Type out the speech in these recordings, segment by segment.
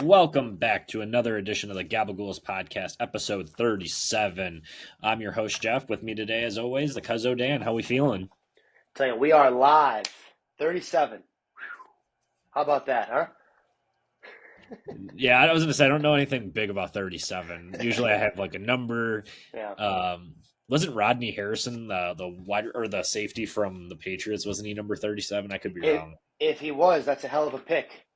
Welcome back to another edition of the Gabagools Podcast, episode 37. I'm your host, Jeff. With me today, as always, the Cuzzo Dan. How we feeling? Tell you, we are live. 37. How about that, huh? Yeah, I was going to say, I don't know anything big about 37. Usually I have like a number. Yeah. Wasn't Rodney Harrison the wide or the safety from the Patriots? Wasn't he number 37? I could be If, wrong. if he was, that's a hell of a pick.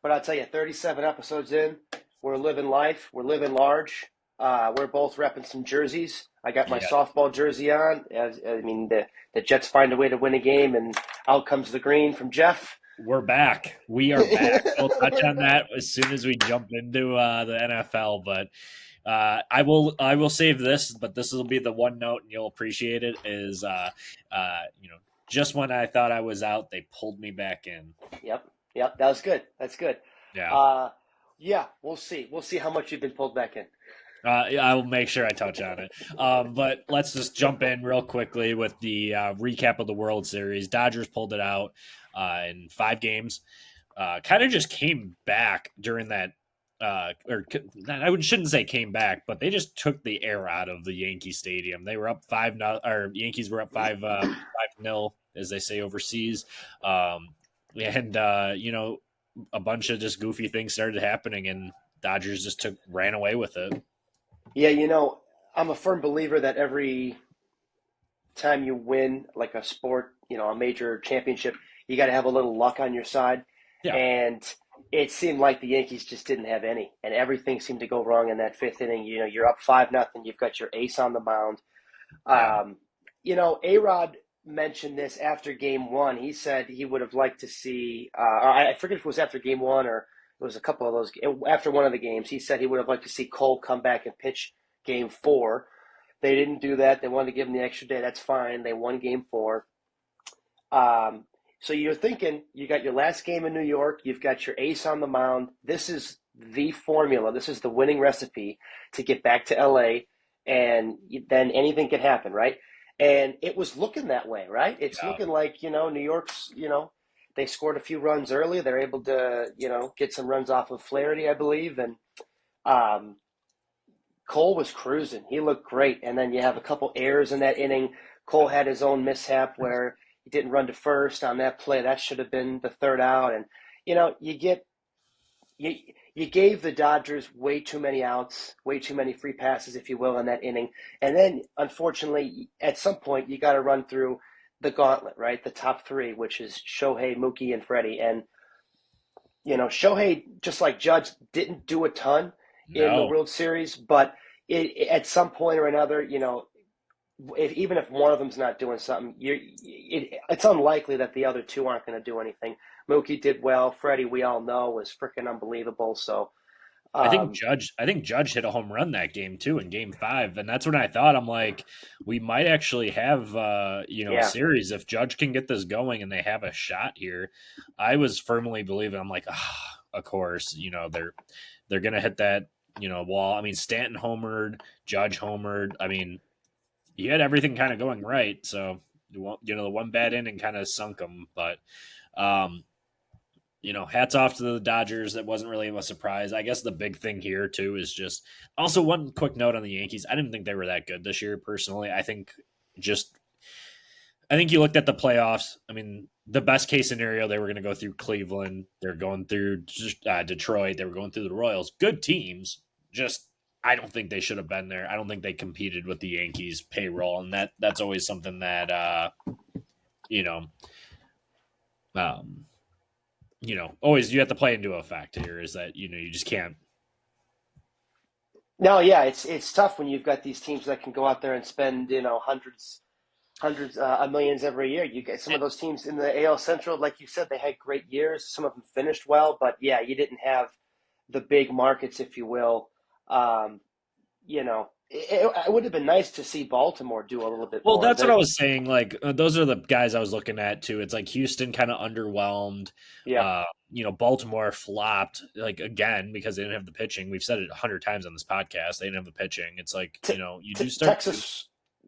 But I'll tell you, 37 episodes in, we're living life. We're living large. We're both repping some jerseys. I got my Yeah, softball jersey on. The Jets find a way to win a game, and out comes the green from Jeff. we're back. We are back. We'll touch on that as soon as we jump into the NFL, but I will save this, but this will be the one note, and you'll appreciate it. Is just when I thought I was out, they pulled me back in. Yep, that was good. That's good. Yeah, Yeah, we'll see. We'll see how much you've been pulled back in. I will make sure I touch on it. But let's just jump in real quickly with the recap of the World Series. Dodgers pulled it out in 5 games. Kind of just came back during that. Shouldn't say came back, but they just took the air out of the Yankee Stadium. They were up 5-0, or Yankees were up 5-0, as they say overseas. And a bunch of just goofy things started happening, and Dodgers just ran away with it. Yeah, I'm a firm believer that every time you win like a sport, a major championship, you got to have a little luck on your side. Yeah. And it seemed like the Yankees just didn't have any, and everything seemed to go wrong in that 5th inning. You're up 5-0. You've got your ace on the mound. A-Rod mentioned this after game 1. He said he would have liked to see, I forget if it was after game 1 or it was a couple of those, after one of the games, he said he would have liked to see Cole come back and pitch game 4. They didn't do that. They wanted to give him the extra day. That's fine. They won game 4. So you're thinking you got your last game in New York. You've got your ace on the mound. This is the formula. This is the winning recipe to get back to LA, and then anything can happen, right? And it was looking that way, right? It's looking like, New York's, they scored a few runs early. They're able to, get some runs off of Flaherty, I believe. And Cole was cruising. He looked great. And then you have a couple errors in that inning. Cole had his own mishap where he didn't run to first on that play. That should have been the 3rd out. And, you gave the Dodgers way too many outs, way too many free passes, if you will, in that inning. And then, unfortunately, at some point, you got to run through the gauntlet, right? The top 3, which is Shohei, Mookie, and Freddie. And, Shohei, just like Judge, didn't do a ton in the World Series, but at some point or another, even if one of them's not doing something, it's unlikely that the other 2 aren't going to do anything. Mookie did well. Freddie, we all know, was freaking unbelievable. So I think Judge hit a home run that game too in game 5, and that's when I thought, I'm like, we might actually have a series if Judge can get this going and they have a shot here. I was firmly believing. I'm like, of course, they're gonna hit that wall. I mean, Stanton homered, Judge homered. I mean, he had everything kind of going right. So the one bad inning kind of sunk them, but. Hats off to the Dodgers. That wasn't really a surprise. I guess the big thing here, too, is just also one quick note on the Yankees. I didn't think they were that good this year, personally. I think you looked at the playoffs. I mean, the best case scenario, they were going to go through Cleveland. They're going through Detroit. They were going through the Royals. Good teams. Just, I don't think they should have been there. I don't think they competed with the Yankees payroll. And that's always something that, always you have to play into effect here is that, you just can't. No, yeah, it's tough when you've got these teams that can go out there and spend, hundreds of millions every year. You get some of those teams in the AL Central, like you said, they had great years. Some of them finished well, but yeah, you didn't have the big markets, if you will. It would have been nice to see Baltimore do a little bit more. Well, that's what I was saying. Like, those are the guys I was looking at, too. It's like Houston kind of underwhelmed. Yeah. Baltimore flopped, like, again, because they didn't have the pitching. We've said it 100 times on this podcast. They didn't have the pitching. It's like, you do start.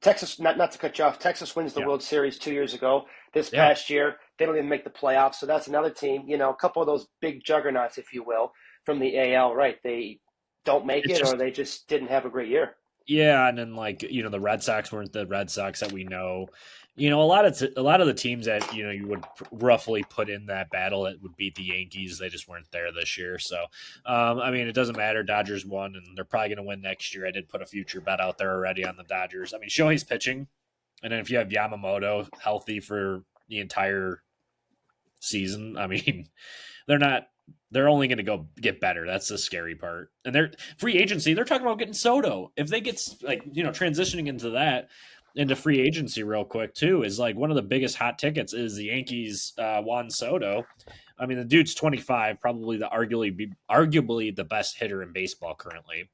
Texas, not to cut you off, Texas wins the World Series 2 years ago. This past year, They don't even make the playoffs. So that's another team, a couple of those big juggernauts, if you will, from the AL, right? They don't make It's it or just they just didn't have a great year. yeah, and then the Red Sox weren't the Red Sox that we know. A lot of the teams that you would roughly put in that battle that would beat the Yankees, they just weren't there this year. So, I mean, it doesn't matter. Dodgers won, and they're probably going to win next year. I did put a future bet out there already on the Dodgers. I mean, Shohei's pitching, and then if you have Yamamoto healthy for the entire season, I mean, they're not. They're only going to go get better. That's the scary part. And they're free agency. They're talking about getting Soto. If they get transitioning into free agency real quick too is like one of the biggest hot tickets is the Yankees Juan Soto. I mean, the dude's 25, probably arguably the best hitter in baseball currently.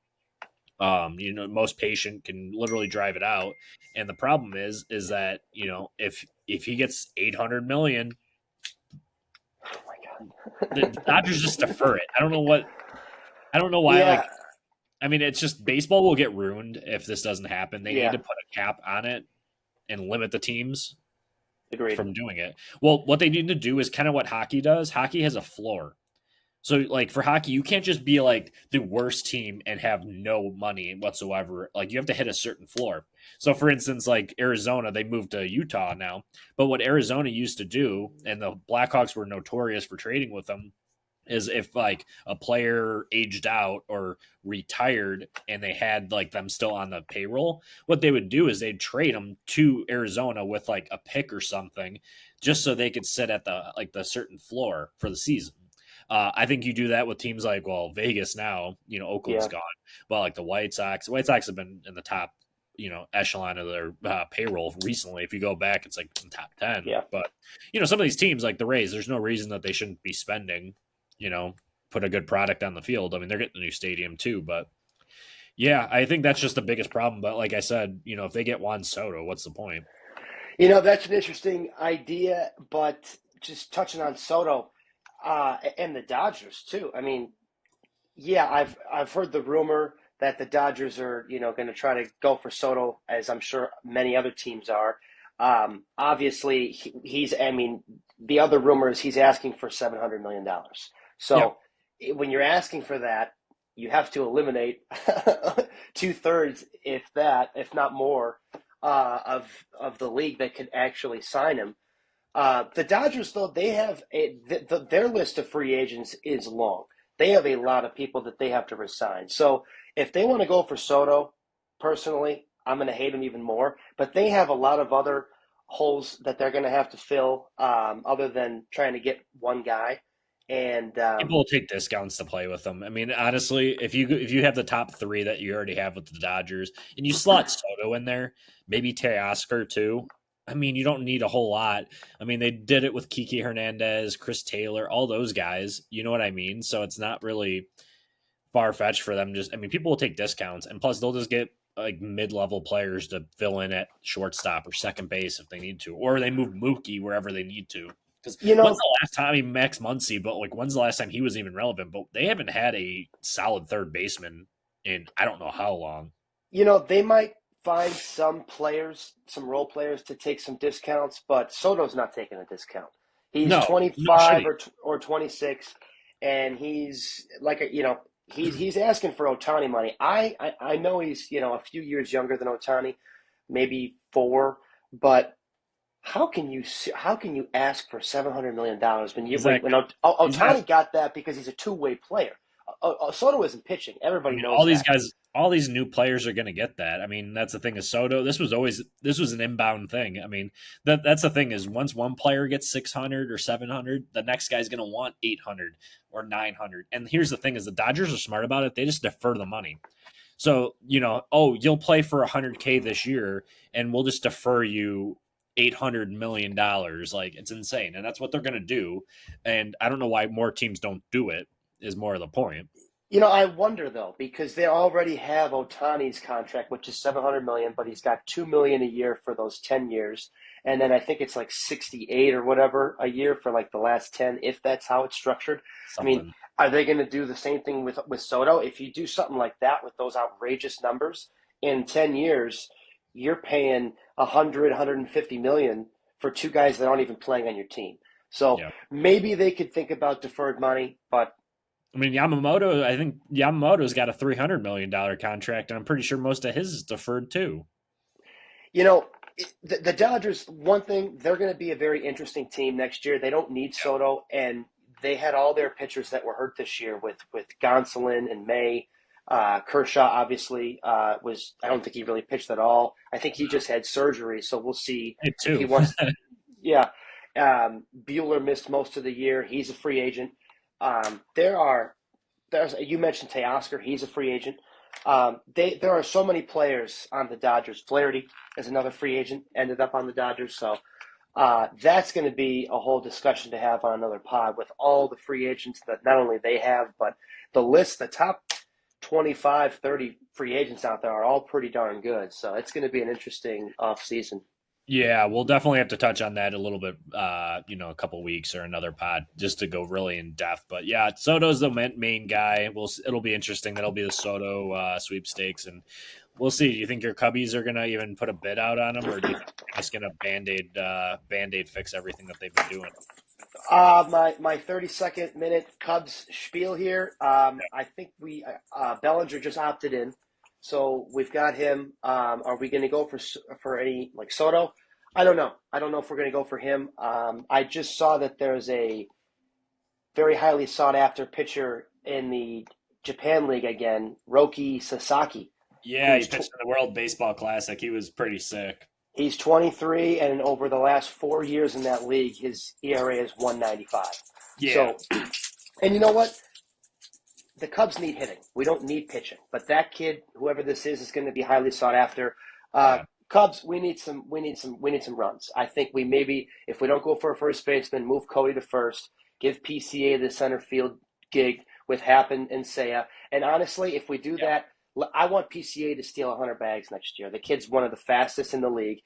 Most patient, can literally drive it out. And the problem is that if he gets 800 million, Oh my God. the Dodgers just defer it. I don't know why. Yeah. Like, I mean, it's just baseball will get ruined if this doesn't happen. They need Yeah. to put a cap on it and limit the teams Agreed. from doing it. Well, what they need to do is kind of what hockey does. Hockey has a floor. So, like, for hockey, you can't just be like the worst team and have no money whatsoever. Like, you have to hit a certain floor. So, for instance, like Arizona, they moved to Utah now. But what Arizona used to do, and the Blackhawks were notorious for trading with them, is if like a player aged out or retired and they had like them still on the payroll, what they would do is they'd trade them to Arizona with like a pick or something, just so they could sit at the certain floor for the season. I think you do that with teams like Vegas now. Oakland's gone, but like the White Sox have been in the top echelon of their payroll recently. If you go back, it's like in the top 10. Yeah. But some of these teams like the Rays, there's no reason that they shouldn't be spending. Put a good product on the field. I mean, they're getting a new stadium too, but yeah, I think that's just the biggest problem. But like I said, if they get Juan Soto, what's the point? That's an interesting idea, but just touching on Soto and the Dodgers too. I mean, yeah, I've heard the rumor that the Dodgers are, going to try to go for Soto, as I'm sure many other teams are. Obviously, he's. I mean, the other rumor is he's asking for $700 million. So when you're asking for that, you have to eliminate 2/3, if not more, of the league that could actually sign him. The Dodgers, though, they have their list of free agents is long. They have a lot of people that they have to resign. So if they want to go for Soto, personally, I'm going to hate him even more. But they have a lot of other holes that they're going to have to fill, other than trying to get one guy. And people will take discounts to play with them. I mean, honestly, if you have the top three that you already have with the Dodgers, and you slot Soto in there, maybe Teoscar too. I mean, you don't need a whole lot. I mean, they did it with Kiki Hernandez, Chris Taylor, all those guys. You know what I mean? So it's not really far fetched for them. People will take discounts, and plus they'll just get like mid-level players to fill in at shortstop or second base if they need to, or they move Mookie wherever they need to. Because when's the last time? I mean, Max Muncy, but like when's the last time he was even relevant? But they haven't had a solid third baseman in I don't know how long. They might find some players, some role players, to take some discounts, but Soto's not taking a discount. He's 25 or 26, and he's like he's asking for Ohtani money. I know he's a few years younger than Ohtani, maybe 4, but how can you ask for $700 million when Ohtani got that because he's a two-way player? Soto isn't pitching. Everybody knows all these guys, all these new players are going to get that. I mean, that's the thing is Soto. This was an inbound thing. I mean, that's the thing is once one player gets 600 or 700, the next guy's going to want 800 or 900. And here's the thing is the Dodgers are smart about it. They just defer the money. So, you'll play for $100K this year and we'll just defer you $800 million. Like, it's insane. And that's what they're going to do. And I don't know why more teams don't do it is more of the point. I wonder though, because they already have Ohtani's contract, which is $700 million, but he's got $2 million a year for those 10 years. And then I think it's like 68 or whatever a year for like the last 10, if that's how it's structured. Something. I mean, are they going to do the same thing with Soto? If you do something like that with those outrageous numbers in 10 years, you're paying 100, 150 million for two guys that aren't even playing on your team. So Yeah. maybe they could think about deferred money, but I mean, Yamamoto, I think Yamamoto's got a $300 million contract, and I'm pretty sure most of his is deferred too. you know, the Dodgers, one thing, they're going to be a very interesting team next year. They don't need Soto, and they had all their pitchers that were hurt this year with Gonsolin and May. Kershaw obviously was. I don't think he really pitched at all. I think he just had surgery, so we'll see Me if he too. wants. Yeah, Bueller missed most of the year. He's a free agent. There's you mentioned Teoscar. He's a free agent. There are so many players on the Dodgers. Flaherty is another free agent, ended up on the Dodgers. So that's going to be a whole discussion to have on another pod with all the free agents that not only they have, but the list, the top 25, 30 free agents out there are all pretty darn good. So it's going to be an interesting off season. Yeah, we'll definitely have to touch on that a little bit, a couple weeks or another pod just to go really in depth. But yeah, Soto's the main guy. It'll be interesting. That'll be the Soto sweepstakes, and we'll see. Do you think your Cubbies are gonna even put a bid out on him, or do you think they're just gonna band-aid fix everything that they've been doing? My 32nd minute Cubs spiel here. I think Bellinger just opted in, so we've got him. Are we going to go for any like Soto? I don't know. I don't know if we're going to go for him. I just saw that there's a very highly sought after pitcher in the Japan League again, Roki Sasaki. Yeah, he pitched in the World Baseball Classic. He was pretty sick. He's 23, and over the last 4 years in that league, his ERA is 195. Yeah. So, and you know what? The Cubs need hitting. We don't need pitching. But that kid, whoever this is going to be highly sought after. Cubs, we need some runs. I think we maybe, if we don't go for a first baseman, move Cody to first, give PCA the center field gig with Happen and Seiya. And honestly, if we do that, I want PCA to steal 100 bags next year. The kid's one of the fastest in the league.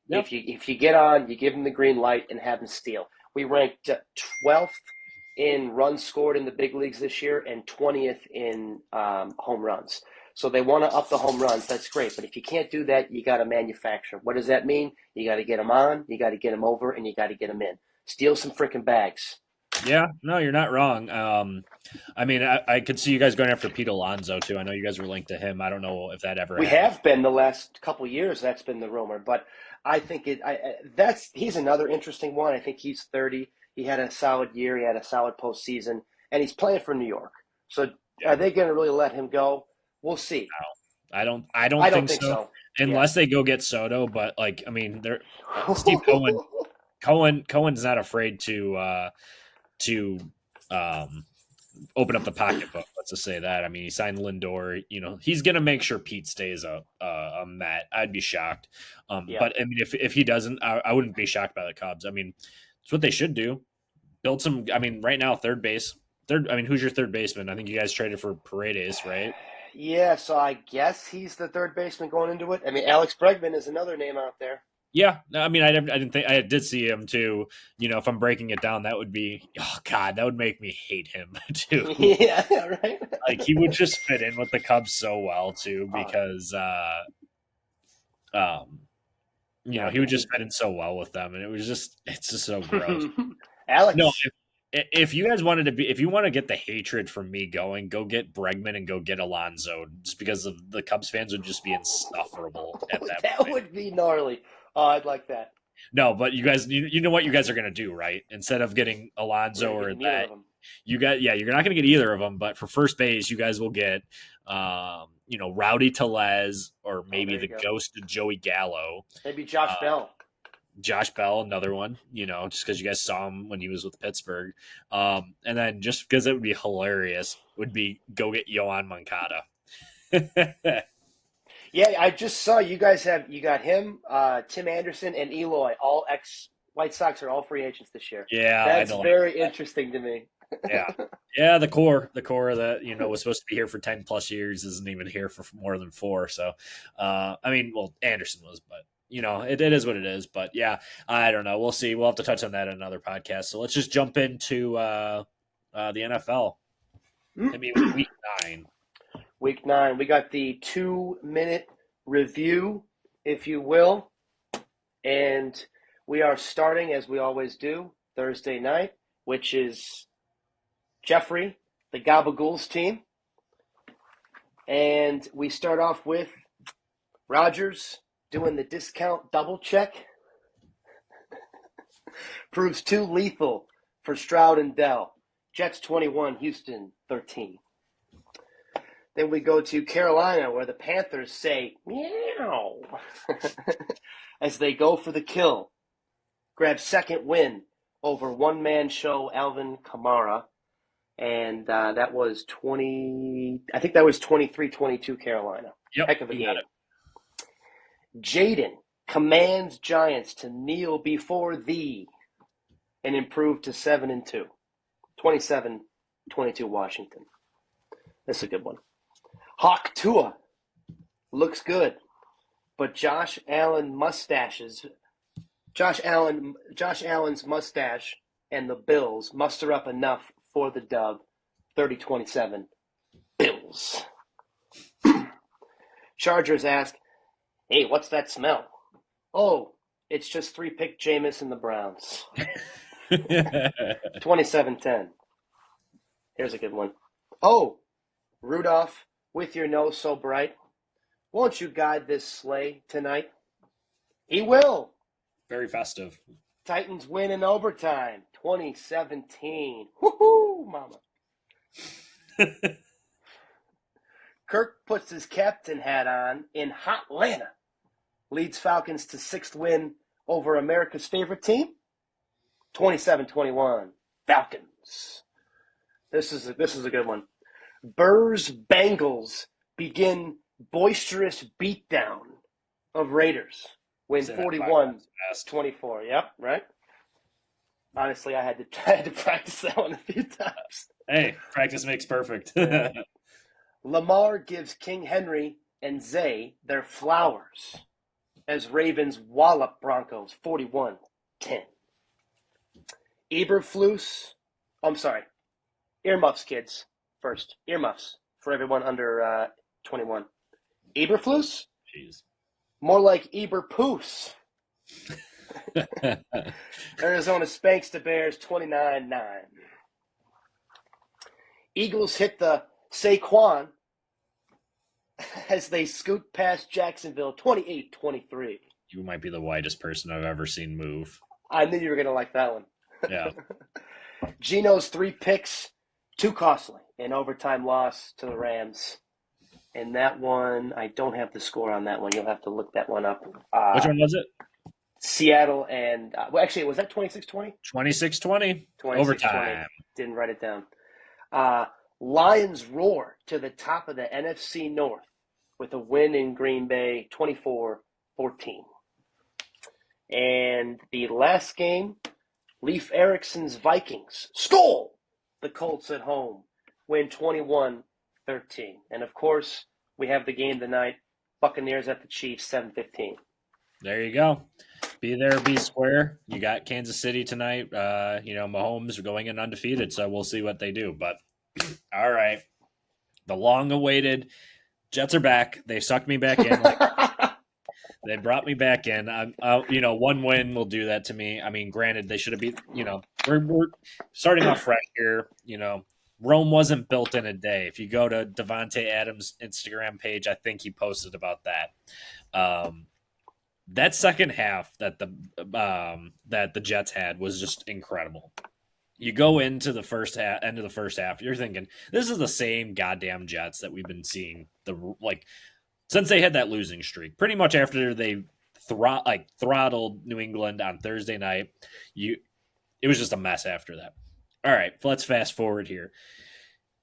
Yep. If you get on, you give him the green light and have him steal. We ranked 12th in runs scored in the big leagues this year and 20th in home runs. So they want to up the home runs. That's great. But if you can't do that, you got to manufacture. What does that mean? You got to get them on, you got to get them over, and you got to get them in. Steal some freaking bags. Yeah, no, you're not wrong. I mean, I could see you guys going after Pete Alonso too. I know you guys were linked to him. I don't know if that ever. We have been the last couple of years. That's been the rumor, but I think he's another interesting one. I think he's 30. He had a solid year. He had a solid postseason, and he's playing for New York. So are they going to really let him go? We'll see. No, I don't think so. Unless they go get Soto, but I mean, Steve Cohen's not afraid to open up the pocketbook. Let's just say that. I mean, he signed Lindor. He's going to make sure Pete stays on that. I'd be shocked. But I mean, if he doesn't, I wouldn't be shocked by the Cubs. I mean, it's what they should do. Build some. I mean, right now, third base. I mean, who's your third baseman? I think you guys traded for Paredes, right? Yeah, so I guess he's the third baseman going into it. I mean, Alex Bregman is another name out there. Yeah, I mean, I didn't think I did see him too. If I'm breaking it down, that would be that would make me hate him too. Yeah, right. He would just fit in with the Cubs so well too because he would just fit in so well with them, and it's just so gross. Alex, no, if you guys if you want to get the hatred from me going, go get Bregman and go get Alonso, just because of the Cubs fans would just be insufferable at that. That would be gnarly. Oh, I'd like that. No, but you guys, you know what you guys are going to do, right? Instead of getting Alonso or that, you're not going to get either of them. But for first base, you guys will get, Rowdy Tellez or maybe the ghost of Joey Gallo. Maybe Josh Bell. Josh Bell, another one, just because you guys saw him when he was with Pittsburgh. And then just because it would be hilarious, would be go get Yohan Moncada. Yeah, I just saw you guys you got him, Tim Anderson, and Eloy, all ex-White Sox are all free agents this year. Yeah. That's very interesting to me. Yeah, the core that, was supposed to be here for 10 plus years isn't even here for more than 4. So, I mean, well, Anderson was, but, it is what it is. But, yeah, I don't know. We'll see. We'll have to touch on that in another podcast. So let's just jump into the NFL. I mean, week 9. Week 9, we got the 2-minute review, if you will, and we are starting, as we always do, Thursday night, which is Jeffrey, the Gabagools team. And we start off with Rogers doing the discount double check. Proves too lethal for Stroud and Dell. Jets 21, Houston 13. Then we go to Carolina, where the Panthers say, meow, as they go for the kill. Grab second win over one-man show Alvin Kamara. And that was 23-22 Carolina. Yep, heck of a game. Jaden commands Giants to kneel before thee and improve to 7-2. 27-22 Washington. This is a good one. Hawk Tua looks good, but Josh Allen's mustache and the Bills muster up enough for the dub. 30-27 Bills. Chargers ask, hey, what's that smell? Oh, it's just 3-pick Jameis and the Browns. 27-10. Here's a good one. Oh, Rudolph, with your nose so bright, won't you guide this sleigh tonight? He will. Very festive. Titans win in overtime. 2017. Woohoo, mama. Kirk puts his captain hat on in Hotlanta. Leads Falcons to 6th win over America's favorite team. 27-21. Falcons. This is a good one. Burrs Bengals begin boisterous beatdown of Raiders. Win 41-24. Yep, right? Honestly, I had to practice that one a few times. Hey, practice makes perfect. Lamar gives King Henry and Zay their flowers as Ravens wallop Broncos 41-10. Earmuffs, kids. First, earmuffs for everyone under 21. Eberflus? Jeez. More like Eberpoos. Arizona spanks the Bears 29-9. Eagles hit the Saquon as they scoot past Jacksonville 28-23. You might be the whitest person I've ever seen move. I knew you were going to like that one. Yeah. Geno's 3 picks, too costly. An overtime loss to the Rams. And that one, I don't have the score on that one. You'll have to look that one up. Which one was it? Seattle and actually, was that 26-20? 26-20. Overtime. Didn't write it down. Lions roar to the top of the NFC North with a win in Green Bay, 24-14. And the last game, Leif Erikson's Vikings stole the Colts at home, win 21-13. And of course, we have the game tonight, Buccaneers at the Chiefs, 7:15. There you go. Be there, be square. You got Kansas City tonight. Mahomes are going in undefeated, so we'll see what they do. But all right, the long-awaited Jets are back. They sucked me back in. They brought me back in. One win will do that to me. I mean, granted, they should have beat. We're starting off fresh here. Rome wasn't built in a day. If you go to Devontae Adams' Instagram page, I think he posted about that. That second half that the Jets had was just incredible. You go into the end of the first half, you're thinking this is the same goddamn Jets that we've been seeing since they had that losing streak. Pretty much after they throttled New England on Thursday night, it was just a mess after that. All right, let's fast forward here.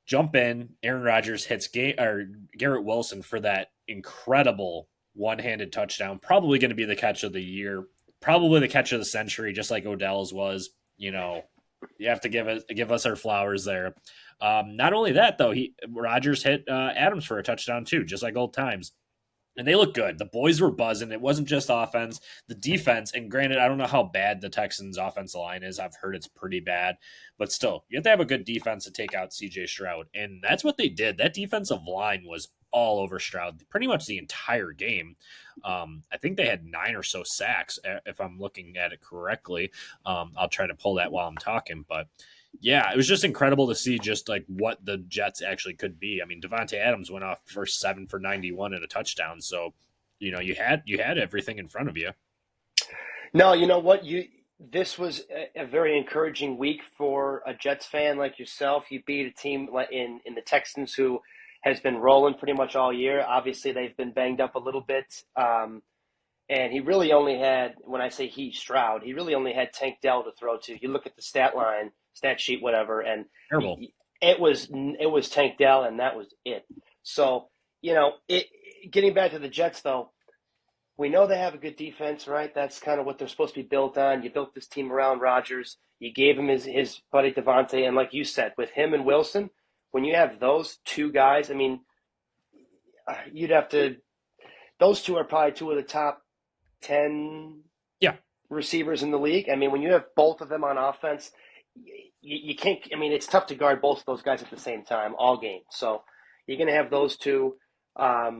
Jump in. Aaron Rodgers hits Garrett Wilson for that incredible one-handed touchdown. Probably going to be the catch of the year. Probably the catch of the century, just like Odell's was. You have to give us our flowers there. Not only that, though, Rodgers hit Adams for a touchdown too, just like old times. And they look good. The boys were buzzing. It wasn't just offense. The defense, and granted, I don't know how bad the Texans' offensive line is. I've heard it's pretty bad. But still, you have to have a good defense to take out C.J. Stroud. And that's what they did. That defensive line was all over Stroud pretty much the entire game. I think they had 9 or so sacks, if I'm looking at it correctly. I'll try to pull that while I'm talking, but yeah, it was just incredible to see just like what the Jets actually could be. I mean, Devontae Adams went off for 7 for 91 and a touchdown, so you had everything in front of you. No, you know what? This was a very encouraging week for a Jets fan like yourself. You beat a team in the Texans who has been rolling pretty much all year. Obviously, they've been banged up a little bit. And he really only had, when I say Stroud, he really only had Tank Dell to throw to. You look at the stat sheet, whatever, and Terrible. it was Tank Dell, and that was it. So, getting back to the Jets, though, we know they have a good defense, right? That's kind of what they're supposed to be built on. You built this team around Rodgers. You gave him his buddy Devontae, and like you said, with him and Wilson, when you have those two guys, I mean, you'd have to. Those two are probably two of the top 10 receivers in the league. I mean, when you have both of them on offense, you can't. I mean, it's tough to guard both of those guys at the same time all game. So you're going to have those two. I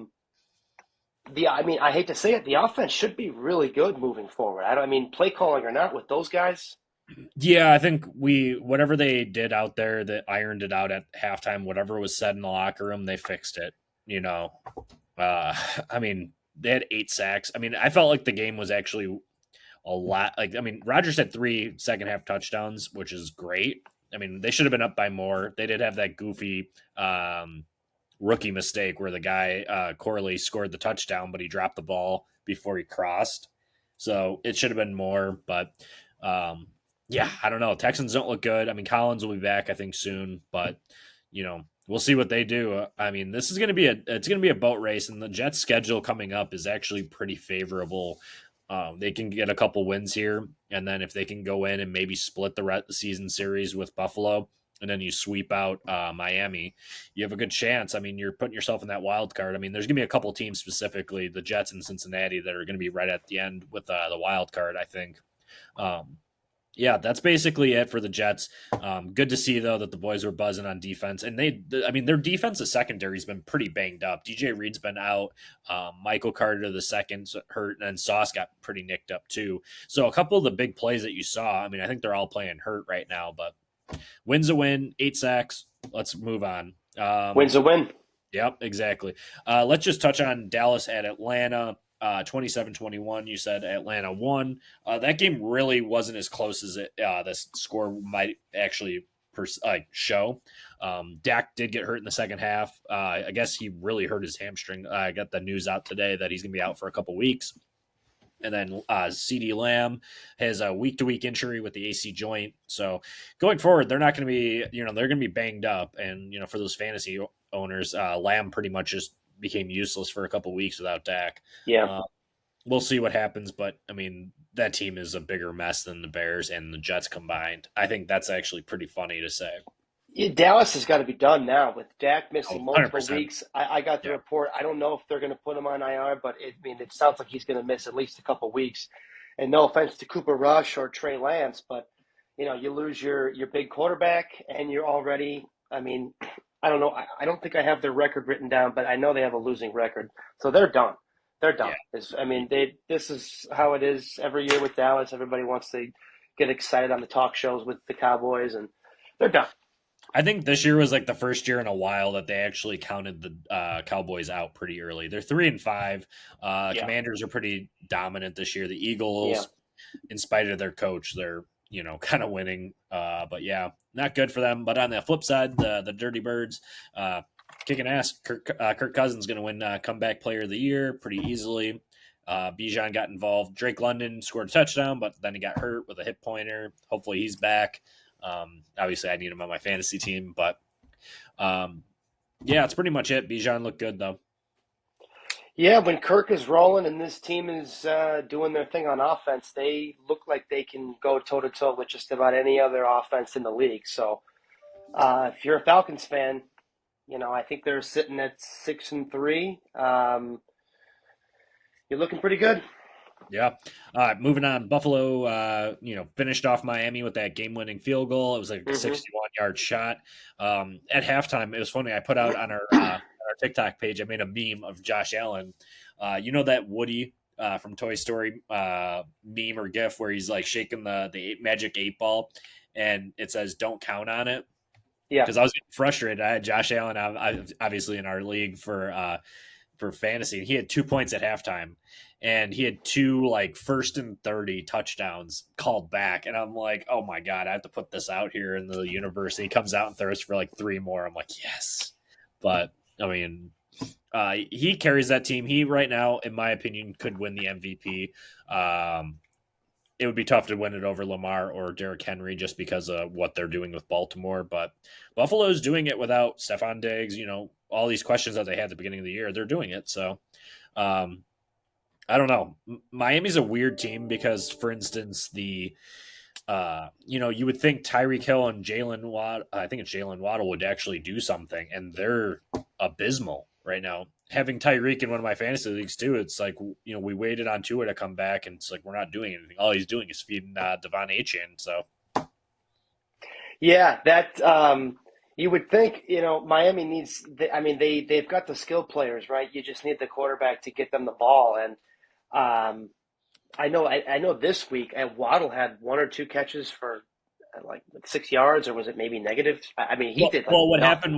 mean, I hate to say it, the offense should be really good moving forward. I mean, play calling or not with those guys. Yeah, I think whatever they did out there, that ironed it out at halftime. Whatever was said in the locker room, they fixed it. I mean, they had 8 sacks. I mean, I felt like the game was actually a lot. Like, I mean, Rodgers had 3 second half touchdowns, which is great. I mean, they should have been up by more. They did have that goofy rookie mistake where the guy Corley scored the touchdown, but he dropped the ball before he crossed. So it should have been more. But yeah, I don't know. Texans don't look good. I mean, Collins will be back, I think, soon. But we'll see what they do. I mean, it's going to be a boat race, and the Jets' schedule coming up is actually pretty favorable. They can get a couple wins here, and then if they can go in and maybe split the season series with Buffalo, and then you sweep out Miami, you have a good chance. I mean, you're putting yourself in that wild card. I mean, there's going to be a couple teams, specifically the Jets and Cincinnati, that are going to be right at the end with the wild card, I think. Yeah, that's basically it for the Jets. Good to see, though, that the boys were buzzing on defense. And their defensive secondary has been pretty banged up. DJ Reed's been out. Michael Carter the second's hurt, and Sauce got pretty nicked up, too. So a couple of the big plays that you saw, I mean, I think they're all playing hurt right now, but win's a win, 8 sacks. Let's move on. Win's a win. Yep, exactly. Let's just touch on Dallas at Atlanta. 27-21, you said Atlanta won. That game really wasn't as close as this score might actually show. Dak did get hurt in the second half. I guess he really hurt his hamstring. I got the news out today that he's going to be out for a couple weeks. And then CeeDee Lamb has a week-to-week injury with the AC joint. So going forward, they're not going to be, they're going to be banged up. And, for those fantasy owners, Lamb pretty much just became useless for a couple weeks without Dak. Yeah. We'll see what happens, but I mean, that team is a bigger mess than the Bears and the Jets combined. I think that's actually pretty funny to say. Yeah, Dallas has got to be done now with Dak missing multiple 100%. weeks. I got the report. I don't know if they're going to put him on IR, but it sounds like he's going to miss at least a couple weeks. And no offense to Cooper Rush or Trey Lance, but you lose your big quarterback, and you're already. I mean, I don't know. I don't think I have their record written down, but I know they have a losing record. So they're done. They're done. Yeah. This is how it is every year with Dallas. Everybody wants to get excited on the talk shows with the Cowboys, and they're done. I think this year was like the first year in a while that they actually counted the Cowboys out pretty early. They're 3-5. Commanders are pretty dominant this year. The Eagles, in spite of their coach, they're kind of winning. But yeah, not good for them. But on the flip side, the Dirty Birds kicking ass. Kirk Cousins going to win Comeback Player of the Year pretty easily. Bijan got involved. Drake London scored a touchdown, but then he got hurt with a hip pointer. Hopefully he's back. Obviously, I need him on my fantasy team. But yeah, it's pretty much it. Bijan looked good, though. Yeah, when Kirk is rolling and this team is doing their thing on offense, they look like they can go toe-to-toe with just about any other offense in the league. So if you're a Falcons fan, I think they're sitting at 6-3. You're looking pretty good. Yeah. Moving on. Buffalo, finished off Miami with that game-winning field goal. It was like a 61-yard shot. At halftime, it was funny. I put out on our TikTok page, I made a meme of Josh Allen. You know that Woody from Toy Story meme or GIF where he's like shaking the magic 8 ball, and it says "Don't count on it." Yeah. Because I was getting frustrated. I had Josh Allen obviously in our league for fantasy, and he had 2 points at halftime, and he had two like 1st and 30 touchdowns called back, and I'm like, oh my god, I have to put this out here in the universe. And he comes out and throws for like 3 more. I'm like, yes, but I mean, he carries that team. He right now, in my opinion, could win the MVP. It would be tough to win it over Lamar or Derrick Henry just because of what they're doing with Baltimore. But Buffalo's doing it without Stephon Diggs. All these questions that they had at the beginning of the year, they're doing it. So I don't know. Miami's a weird team because, for instance, you would think Tyreek Hill and Jalen Waddle, I think it's Jalen Waddle, would actually do something, and they're abysmal right now. Having Tyreek in one of my fantasy leagues too, it's like, we waited on Tua to come back, and it's like we're not doing anything. All he's doing is feeding Devon Achane. So, Yeah, that you would think, Miami needs. They've got the skill players, right? You just need the quarterback to get them the ball, and I know this week Waddle had one or two catches for like 6 yards, or was it maybe negative? He did like what nothing.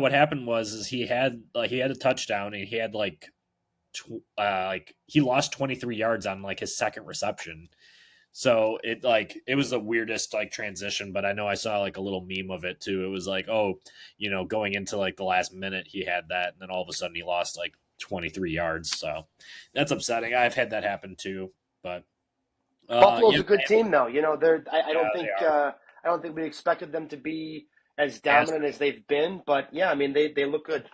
what happened was is he had a touchdown, and he had he lost 23 yards on like his second reception. So it was the weirdest like transition, but I know I saw like a little meme of it too. It was like, oh, going into like the last minute he had that, and then all of a sudden he lost like 23 yards. So that's upsetting. I've had that happen too, but Buffalo's yeah, a good team, though. They're. I don't they think. are. I don't think we expected them to be as As dominant as they've been, but yeah, they look good.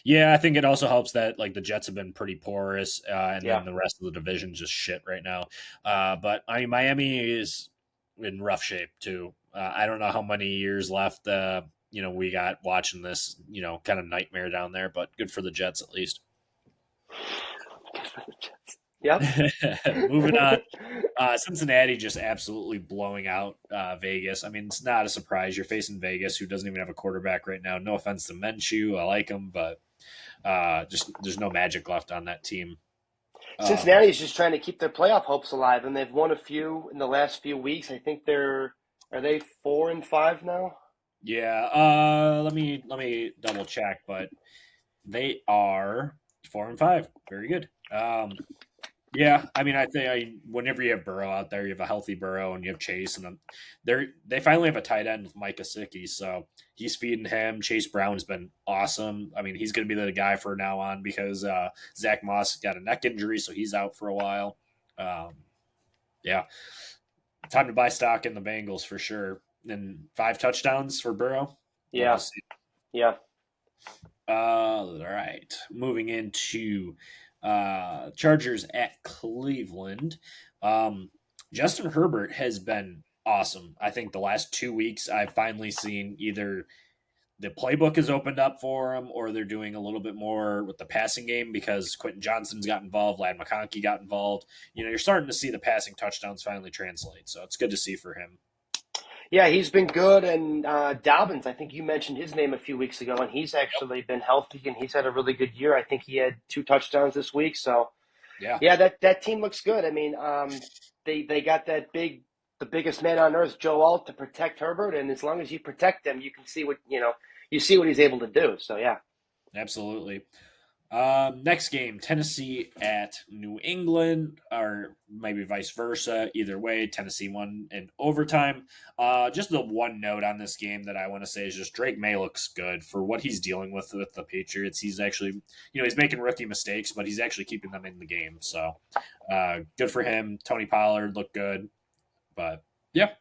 Yeah, I think it also helps that like the Jets have been pretty porous, and Yeah. then the rest of the division just shit right now. But I mean, Miami is in rough shape too. I don't know how many years left. We got watching this, kind of nightmare down there. But good for the Jets at least. Yep. Moving on. Cincinnati just absolutely blowing out Vegas. I mean, it's not a surprise. You're facing Vegas, who doesn't even have a quarterback right now. No offense to Minshew, I like him, but just there's no magic left on that team. Cincinnati's just trying to keep their playoff hopes alive, and they've won a few in the last few weeks. I think are they 4-5 now? Yeah. Let me double check, but they are 4-5. Very good. Yeah, I mean, I think whenever you have Burrow out there, you have a healthy Burrow, and you have Chase, and they finally have a tight end with Mike Gesicki, so he's feeding him. Chase Brown's been awesome. I mean, he's going to be the guy for now on because Zach Moss got a neck injury, so he's out for a while. Yeah, time to buy stock in the Bengals for sure. And 5 touchdowns for Burrow. Yeah. Yeah. All right, moving into Chargers at Cleveland. Justin Herbert has been awesome. I think the last 2 weeks I've finally seen either the playbook has opened up for him or they're doing a little bit more with the passing game because Quentin Johnston's got involved, Lad McConkey got involved. You're starting to see the passing touchdowns finally translate. So it's good to see for him. Yeah, he's been good, and Dobbins, I think you mentioned his name a few weeks ago, and he's actually been healthy, and he's had a really good year. I think he had 2 touchdowns this week, so yeah, that team looks good. I mean, they got the biggest man on earth, Joe Alt, to protect Herbert, and as long as you protect him, you can see you see what he's able to do. So yeah, absolutely. Next game, Tennessee at New England, or maybe vice versa. Either way, Tennessee won in overtime. Just the one note on this game that I want to say is just Drake May looks good for what he's dealing with the Patriots. He's actually, he's making rookie mistakes, but he's actually keeping them in the game. So good for him. Tony Pollard looked good, but yeah.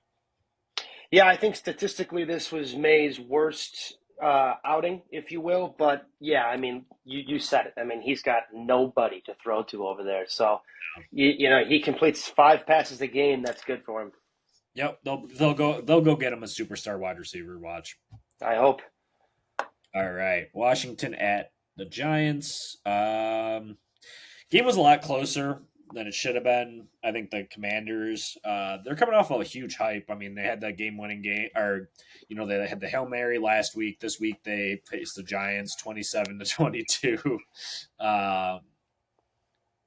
Yeah, I think statistically this was May's worst outing, if you will. But yeah, I mean, you said it. I mean, he's got nobody to throw to over there. So, he completes 5 passes a game. That's good for him. Yep, they'll go get him a superstar wide receiver. Watch. I hope. All right, Washington at the Giants. Game was a lot closer. than it should have been. I think the Commanders, they're coming off of a huge hype. I mean, they had that game-winning game, or they had the Hail Mary last week. This week they faced the Giants 27-22.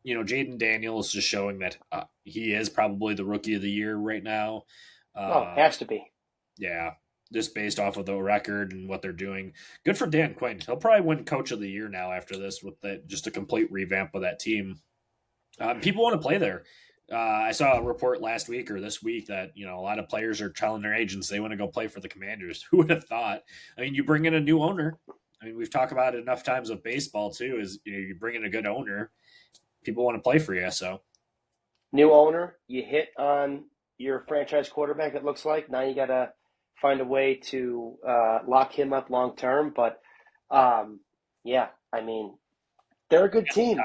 Jaden Daniels just showing that he is probably the rookie of the year right now. Has to be. Yeah, just based off of the record and what they're doing. Good for Dan Quinn. He'll probably win Coach of the Year now after this with just a complete revamp of that team. People want to play there. I saw a report last week or this week that a lot of players are telling their agents they want to go play for the Commanders. Who would have thought? I mean, you bring in a new owner. I mean, we've talked about it enough times with baseball too. Is you bring in a good owner, people want to play for you. So, new owner, you hit on your franchise quarterback. It looks like now you got to find a way to lock him up long term. But yeah, I mean, they're a good team.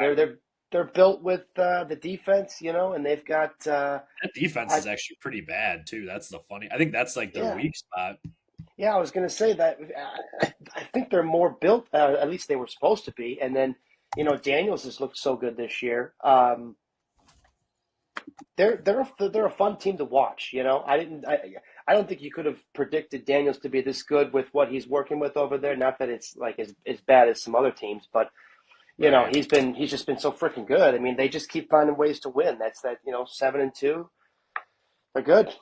They're built with the defense, and they've got that defense is actually pretty bad too. That's the funny. I think that's like their weak spot. Yeah, I was going to say that. I think they're more built. At least they were supposed to be. And then Daniels has looked so good this year. They're a fun team to watch. I don't think you could have predicted Daniels to be this good with what he's working with over there. Not that it's like as bad as some other teams, but. He's just been so freaking good. I mean, they just keep finding ways to win. That's 7-2. They're good.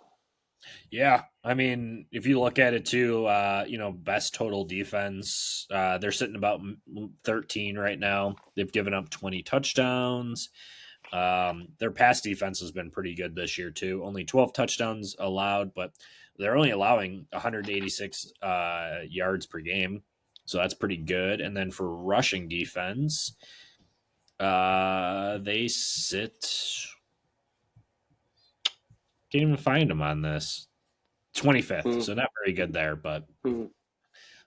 Yeah, I mean, if you look at it too, best total defense, they're sitting about 13 right now. They've given up 20 touchdowns. Their pass defense has been pretty good this year too. Only 12 touchdowns allowed, but they're only allowing 186 yards per game. So that's pretty good. And then for rushing defense, they sit. Can't even find them on this. 25th, so not very good there. But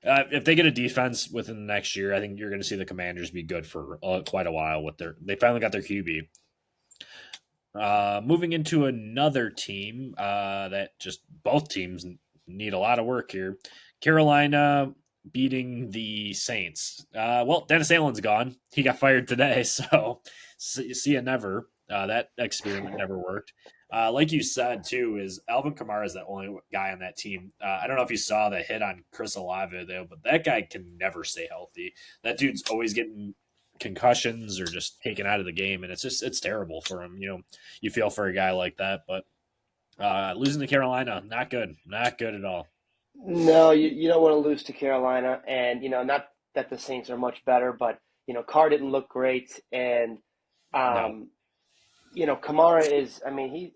if they get a defense within the next year, I think you're going to see the Commanders be good for quite a while. They finally got their QB. Moving into another team that just both teams need a lot of work here. Carolina beating the Saints. Dennis Allen's gone. He got fired today, so see you never. That experiment never worked. Like you said, too, is Alvin Kamara is the only guy on that team. I don't know if you saw the hit on Chris Olave, though, but that guy can never stay healthy. That dude's always getting concussions or just taken out of the game, and it's terrible for him. You feel for a guy like that, but losing to Carolina, not good at all. No, you don't want to lose to Carolina, and not that the Saints are much better, but Carr didn't look great, and No. Kamara is. I mean,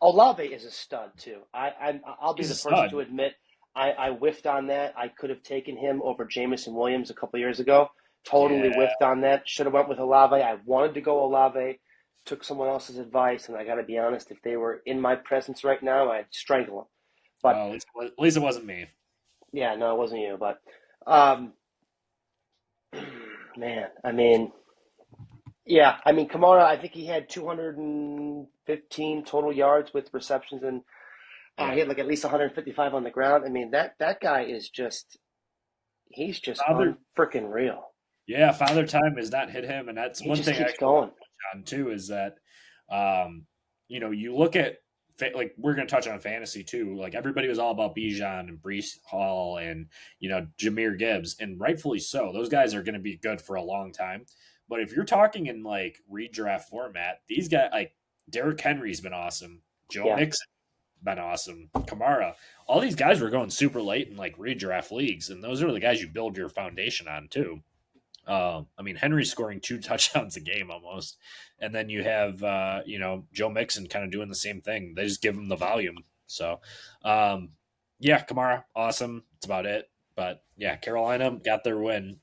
Olave is a stud too. I'll be the first to admit I whiffed on that. I could have taken him over Jamison Williams a couple years ago. Totally whiffed on that. Should have went with Olave. I wanted to go Olave. Took someone else's advice, and I got to be honest. If they were in my presence right now, I'd strangle them. But at least it wasn't me. Yeah, no, it wasn't you. But man, I mean, yeah, I mean Kamara. I think he had 215 total yards with receptions, and he had like at least 155 on the ground. I mean that guy is he's just freaking real. Yeah, Father Time has not hit him, and that's one thing I keeps going on too. Is that you look at like we're going to touch on fantasy too. Like everybody was all about Bijan and Breece Hall and Jahmyr Gibbs, and rightfully so. Those guys are going to be good for a long time. But if you're talking in like redraft format, these guys like Derrick Henry's been awesome. Joe Mixon been awesome. Kamara, all these guys were going super late in like redraft leagues, and those are the guys you build your foundation on too. I mean, Henry's scoring 2 touchdowns a game almost. And then you have, Joe Mixon kind of doing the same thing. They just give him the volume. So, Kamara, awesome. That's about it. But, yeah, Carolina got their win.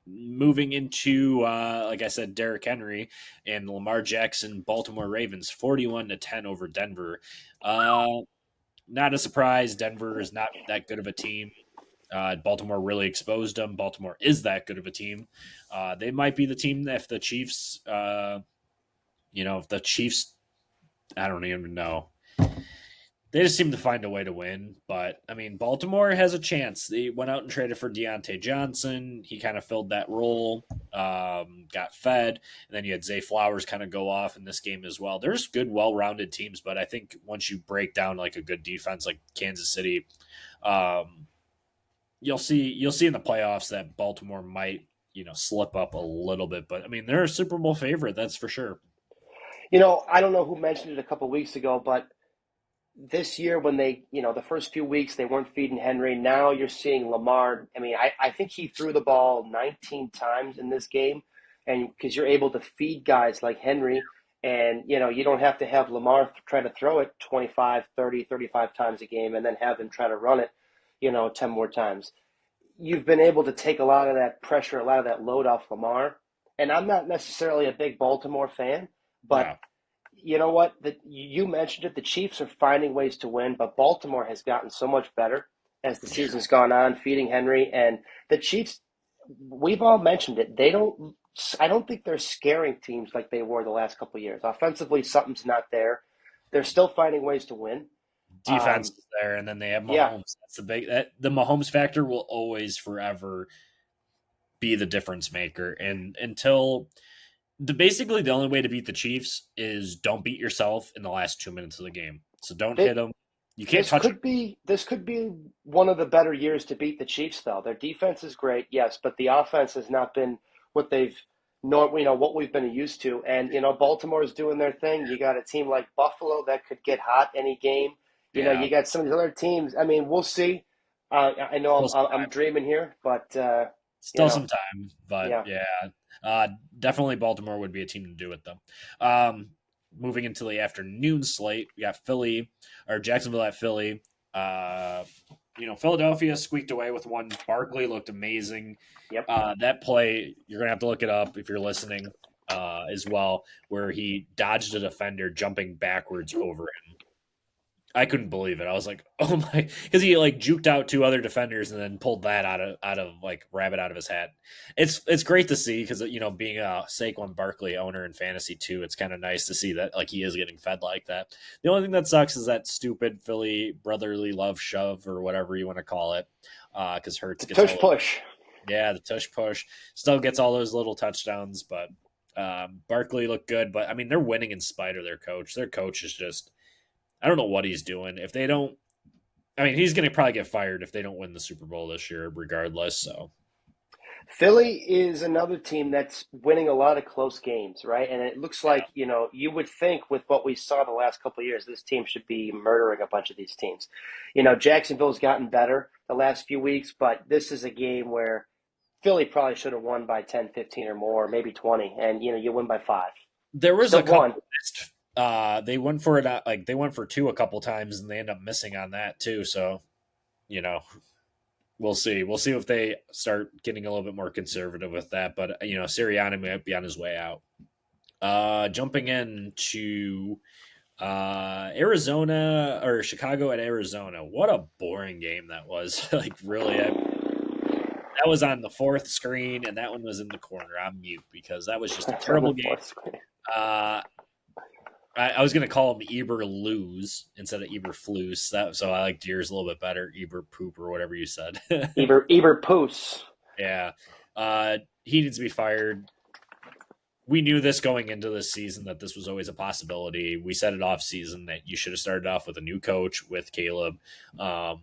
Moving into, like I said, Derrick Henry and Lamar Jackson, Baltimore Ravens, 41-10 over Denver. Not a surprise. Denver is not that good of a team. Baltimore really exposed them. Baltimore is that good of a team. They might be the team that if the Chiefs, I don't even know. they just seem to find a way to win. But I mean, Baltimore has a chance. They went out and traded for Deontay Johnson. He kind of filled that role, got fed, and then you had Zay Flowers kind of go off in this game as well. There's good, well-rounded teams, but I think once you break down like a good defense like Kansas City, um, you'll see in the playoffs that Baltimore might slip up a little bit. But I mean, they're a Super Bowl favorite, that's for sure. I don't know who mentioned it a couple weeks ago, but this year when they, the first few weeks they weren't feeding Henry. Now you're seeing Lamar. I mean, I think he threw the ball 19 times in this game, and because you're able to feed guys like Henry, and you don't have to have Lamar try to throw it 25, 30, 35 times a game and then have him try to run it, 10 more times. You've been able to take a lot of that pressure, a lot of that load off Lamar. And I'm not necessarily a big Baltimore fan, but Yeah. you know what? You mentioned it. The Chiefs are finding ways to win, but Baltimore has gotten so much better as the Yeah. season's gone on, feeding Henry. And the Chiefs, we've all mentioned it. I don't think they're scaring teams like they were the last couple of years. Offensively, something's not there. They're still finding ways to win. Defense is there, and then they have Yeah, Mahomes. That's the Mahomes factor will always forever be the difference maker. And until basically the only way to beat the Chiefs is don't beat yourself in the last 2 minutes of the game. So don't hit they, them. You can't touch them. this could be one of the better years to beat the Chiefs, though. Their defense is great, yes, but the offense has not been what they've what we've been used to. And Baltimore is doing their thing. You got a team like Buffalo that could get hot any game. Yeah, You got some of these other teams. I mean, we'll see. I know still some I'm time. dreaming here, but you Still know, some time, but yeah. yeah, definitely Baltimore would be a team to do it though. Moving into the afternoon slate, we got Philly or Jacksonville at Philly. Uh, Philadelphia squeaked away with one. Barkley looked amazing. Yep. That play, you're gonna have to look it up if you're listening as well, where he dodged a defender jumping backwards over him. I couldn't believe it. I was like, "Oh my!" Because he like juked out two other defenders and then pulled that out of like rabbit out of his hat. It's great to see because being a Saquon Barkley owner in fantasy too, it's kind of nice to see that like he is getting fed like that. The only thing that sucks is that stupid Philly brotherly love shove or whatever you want to call it, because Hurts The gets tush all push. the tush push, still gets all those little touchdowns, but Barkley looked good. But I mean, they're winning in spite of their coach. Their coach is just I don't know what he's doing. If they don't, I mean, he's going to probably get fired if they don't win the Super Bowl this year, regardless. So, Philly is another team that's winning a lot of close games, right? And it looks yeah, like, you would think with what we saw the last couple of years, this team should be murdering a bunch of these teams. Jacksonville's gotten better the last few weeks, but this is a game where Philly probably should have won by 10, 15 or more, maybe 20, and, you win by five. there was a Still couple won. missed. They went for it, like they went for two a couple times, and they end up missing on that too. So, you know, we'll see. We'll see if they start getting a little bit more conservative with that. But Sirianni might be on his way out. Jumping into Arizona or Chicago at Arizona. What a boring game that was. Like really, that was on the fourth screen, and that one was in the corner on mute because that was just a On the terrible game. fourth screen. Uh, I was going to call him Eber lose instead of Eber flus. So I liked yours a little bit better, Eber poop or whatever you said. Eber Poos. Yeah. He needs to be fired. We knew this going into this season that this was always a possibility. We said it off season that you should have started off with a new coach with Caleb. Poor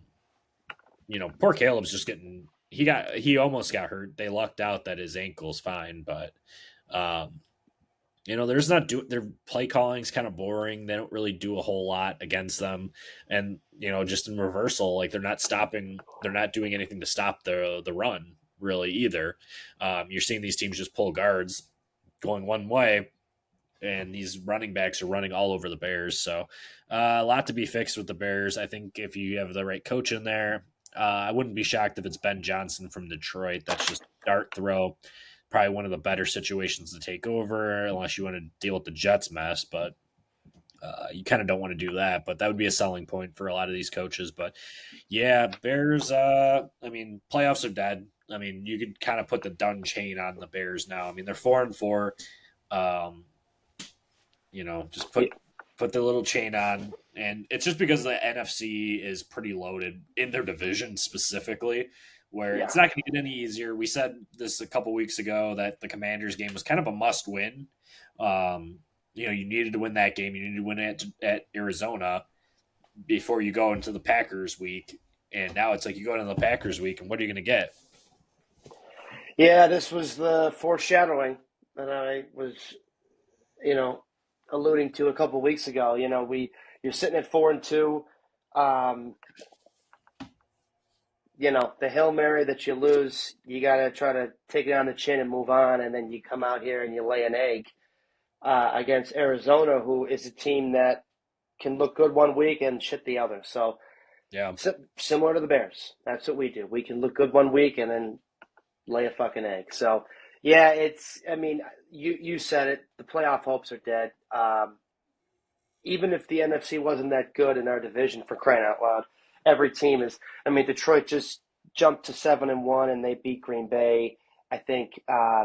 Caleb's just getting he almost got hurt. They lucked out that his ankle's fine, but there's not their play calling's kind of boring. They don't really do a whole lot against them, and just in reversal, like they're not doing anything to stop the run really either. You're seeing these teams just pull guards going one way, and these running backs are running all over the Bears. So a lot to be fixed with the Bears. I think if you have the right coach in there, I wouldn't be shocked if it's Ben Johnson from Detroit. That's just dart throw. Probably one of the better situations to take over, unless you want to deal with the Jets mess. But you kind of don't want to do that. But that would be a selling point for a lot of these coaches. But yeah, Bears. Playoffs are dead. I mean, you could kind of put the done chain on the Bears now. I mean, they're 4-4. Just put put the little chain on, and it's just because the NFC is pretty loaded in their division specifically, where Yeah. it's not going to get any easier. We said this a couple weeks ago that the Commanders game was kind of a must win. You needed to win that game. You needed to win it at Arizona before you go into the Packers week. And now it's like you go into the Packers week, and what are you going to get? Yeah, this was the foreshadowing that I was, you know, alluding to a couple weeks ago. You're sitting at 4-2. Um, the Hail Mary that you lose, you got to try to take it on the chin and move on, and then you come out here and you lay an egg against Arizona, who is a team that can look good one week and shit the other. So, Yeah. similar to the Bears, that's what we do. We can look good one week and then lay a fucking egg. So, yeah, you said it. The playoff hopes are dead. Even if the NFC wasn't that good in our division, for crying out loud, every team is. I mean, Detroit just jumped to 7-1 and they beat Green Bay. I think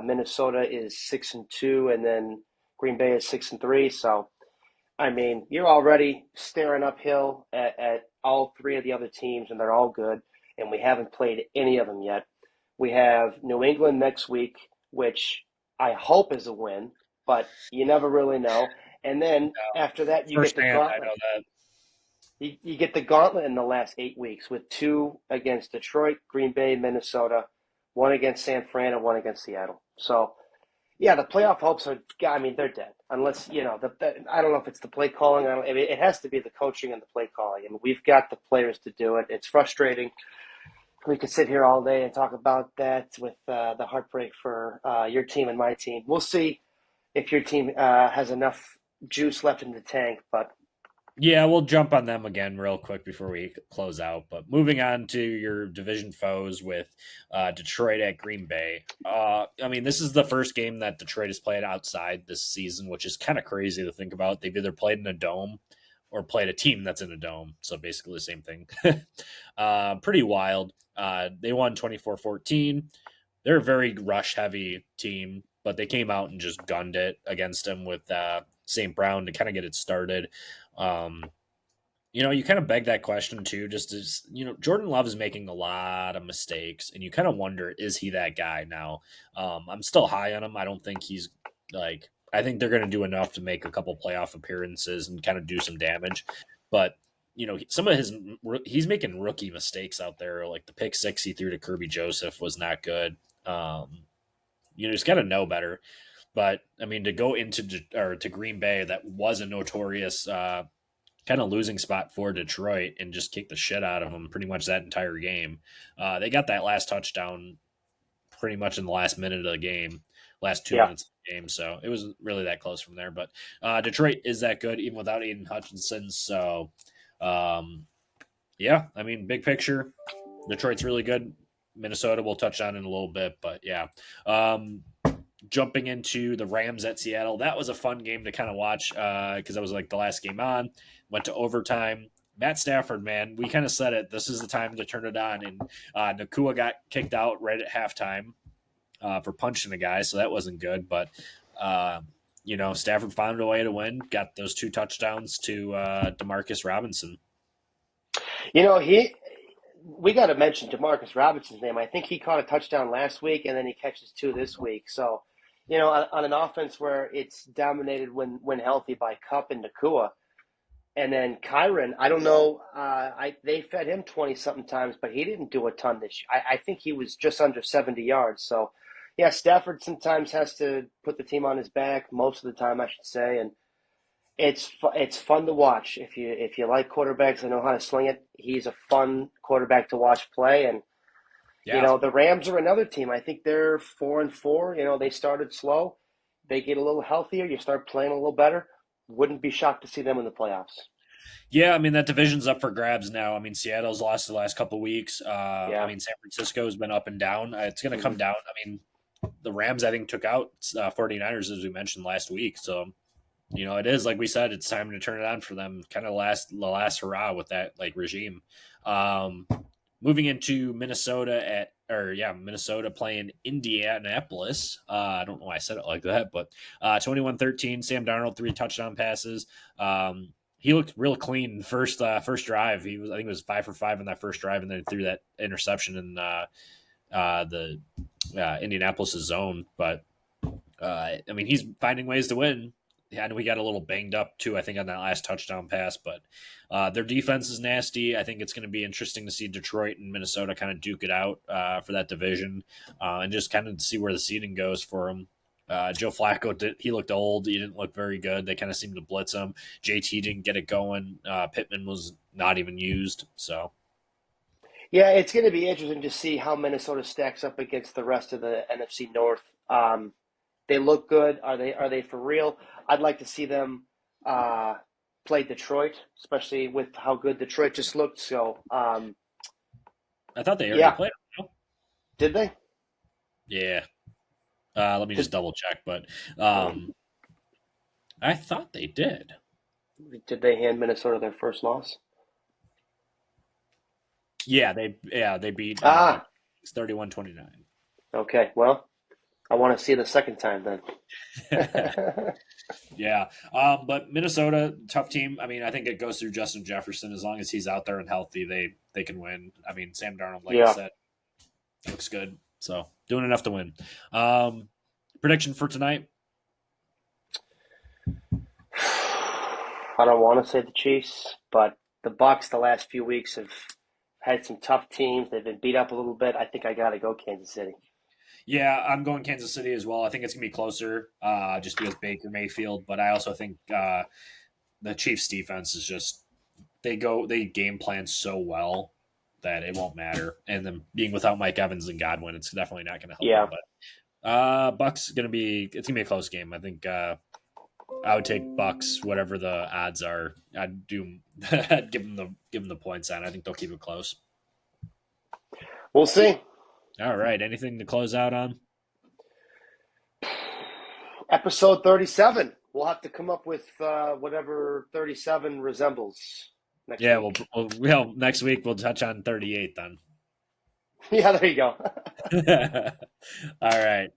Minnesota is 6-2, and then Green Bay is 6-3. So, I mean, you're already staring uphill at all three of the other teams, and they're all good. And we haven't played any of them yet. We have New England next week, which I hope is a win, but you never really know. And then after that, you get the Firsthand, I gauntlet. know that. You get the gauntlet in the last 8 weeks with 2 against Detroit, Green Bay, Minnesota, 1 against San Fran, and 1 against Seattle. So, yeah, the playoff hopes are. I mean, they're dead unless I don't know if it's the play calling. It has to be the coaching and the play calling. I mean, we've got the players to do it. It's frustrating. We could sit here all day and talk about that with the heartbreak for your team and my team. We'll see if your team has enough juice left in the tank. But Yeah, we'll jump on them again real quick before we close out. But moving on to your division foes with Detroit at Green Bay. This is the first game that Detroit has played outside this season, which is kind of crazy to think about. They've either played in a dome or played a team that's in a dome. So basically the same thing. Pretty wild. They won 24-14. They're a very rush heavy team, but they came out and just gunned it against them with St. Brown to kind of get it started. Um, you kind of beg that question too, just as, Jordan Love is making a lot of mistakes, and you kind of wonder, is he that guy now? I'm still high on him. I don't think he's I think they're going to do enough to make a couple playoff appearances and kind of do some damage. But, some of he's making rookie mistakes out there. Like the pick six he threw to Kirby Joseph was not good. He's got to know better. But I mean, to go to Green Bay, that was a notorious kind of losing spot for Detroit, and just kick the shit out of them pretty much that entire game. They got that last touchdown pretty much in the last minute of the game, last 2 minutes of the game. So it was really that close from there. But Detroit is that good even without Aiden Hutchinson. So big picture, Detroit's really good. Minnesota we'll touch on in a little bit, but yeah. Jumping into the Rams at Seattle, that was a fun game to kind of watch because that was like the last game on. Went to overtime. Matt Stafford, man, we kind of said it. This is the time to turn it on. And Nakua got kicked out right at halftime for punching a guy, so that wasn't good. But Stafford found a way to win. Got those 2 touchdowns to Demarcus Robinson. We got to mention Demarcus Robinson's name. I think he caught a touchdown last week, and then he catches 2 this week. So, on an offense where it's dominated when healthy by Kupp and Nakua, and then Kyron, I don't know. They fed him 20-something times, but he didn't do a ton this year. I think he was just under 70 yards. So, yeah, Stafford sometimes has to put the team on his back, most of the time, I should say, and it's fun to watch. If you like quarterbacks and know how to sling it, he's a fun quarterback to watch play. And the Rams are another team. I think they're 4-4. They started slow. They get a little healthier. You start playing a little better. Wouldn't be shocked to see them in the playoffs. Yeah, that division's up for grabs now. Seattle's lost the last couple of weeks. San Francisco's been up and down. It's going to come down. The Rams, I think, took out 49ers, as we mentioned last week. So, it is, like we said, it's time to turn it on for them. Kind of the last hurrah with that regime. Moving into Minnesota Minnesota playing Indianapolis. I don't know why I said it like that, but 21-13. Sam Darnold 3 touchdown passes. He looked real clean first drive. I think it was 5 for 5 in that first drive, and then threw that interception in the Indianapolis zone. But he's finding ways to win. Yeah, and we got a little banged up too, I think, on that last touchdown pass. But their defense is nasty. I think it's going to be interesting to see Detroit and Minnesota kind of duke it out for that division, and just kind of see where the seeding goes for them. Joe Flacco he looked old. He didn't look very good. They kind of seemed to blitz him. JT didn't get it going. Pittman was not even used. So, yeah, it's going to be interesting to see how Minnesota stacks up against the rest of the NFC North. They look good. Are they for real? I'd like to see them play Detroit, especially with how good Detroit just looked. So, I thought they already played them. Did they? Yeah. Let me just double check, but I thought they did. Did they hand Minnesota their first loss? Yeah, they beat 31-29. Okay, well, I want to see the second time then. Yeah, but Minnesota, tough team. I think it goes through Justin Jefferson. As long as he's out there and healthy, they can win. Sam Darnold, like I said, looks good. So doing enough to win. Prediction for tonight? I don't want to say the Chiefs, but the Bucs the last few weeks have had some tough teams. They've been beat up a little bit. I think I got to go Kansas City. Yeah, I'm going Kansas City as well. I think it's going to be closer just because Baker Mayfield, but I also think the Chiefs defense is just they game plan so well that it won't matter. And then being without Mike Evans and Godwin, it's definitely not going to help. Yeah. Them, but Bucks going to be a close game. I think I would take Bucks whatever the odds are. I'd give them the points on. I think they'll keep it close. We'll see. All right. Anything to close out on? Episode 37. We'll have to come up with whatever 37 resembles. Next week. Next week we'll touch on 38 then. Yeah, there you go. All right.